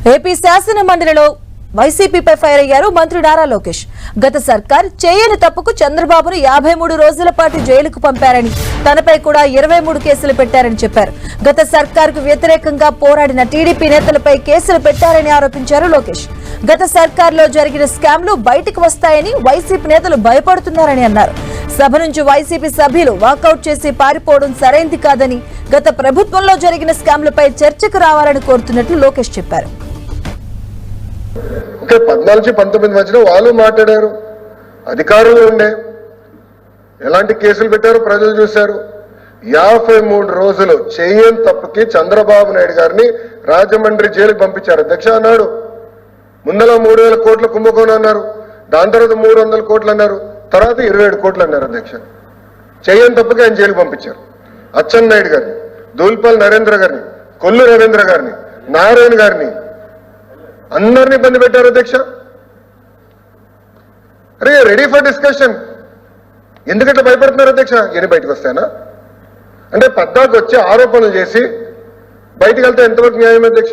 AP శాసన మండలిలో వైసీపీపై fire అయ్యారు మంత్రి నారా లోకేష్. గత సర్కార్ చేయని తప్పుకు చంద్రబాబును 53 రోజుల పాటు జైలుకు పంపారని, తనపై కూడా 23 కేసులు పెట్టారని చెప్పారు. గత సర్కార్కు వ్యతిరేకంగా పోరాడిన టీడీపీ నేతలపై కేసులు పెట్టారని ఆరోపించారు లోకేష్. గత సర్కార్లో జరిగిన స్కామ్లు బయటకు వస్తాయని వైసీపీ నేతలు భయపడుతున్నారని అన్నారు. సభ నుంచి వైసీపీ సభ్యులు వాకౌట్ చేసి పారిపోవడం సరైంది కాదని, గత ప్రభుత్వంలో జరిగిన స్కామ్లపై చర్చకు రావాలని కోరుతున్నట్లు లోకేష్ చెప్పారు. 14-19 మధ్యలో వాళ్ళు మాట్లాడారు, అధికారులు ఉండే ఎలాంటి కేసులు పెట్టారో ప్రజలు చూశారు. 53 రోజులు చేయని తప్పుకి చంద్రబాబు నాయుడు గారిని రాజమండ్రి జైలుకి పంపించారు. అధ్యక్ష అన్నాడు, ముందల 3000 కోట్ల కుంభకోణం అన్నారు, దాని తర్వాత 300 కోట్లు అన్నారు, తర్వాత 27 కోట్లు అన్నారు. అధ్యక్ష చేయని తప్పుకి ఆయన జైలుకి పంపించారు. అచ్చెన్నాయుడు గారిని, దూల్పల్ నరేంద్ర గారిని, కొల్లు రవీంద్ర గారిని, నారాయణ గారిని అందరినీ ఇబ్బంది పెట్టారు. అధ్యక్ష అరే రెడీ ఫర్ డిస్కషన్. ఎందుకంటే భయపడుతున్నారు అధ్యక్ష? ఎన్ని బయటకు వస్తాయనా అంటే పద్దాకు వచ్చి ఆరోపణలు చేసి బయటకు వెళ్తే ఎంతవరకు న్యాయం అధ్యక్ష?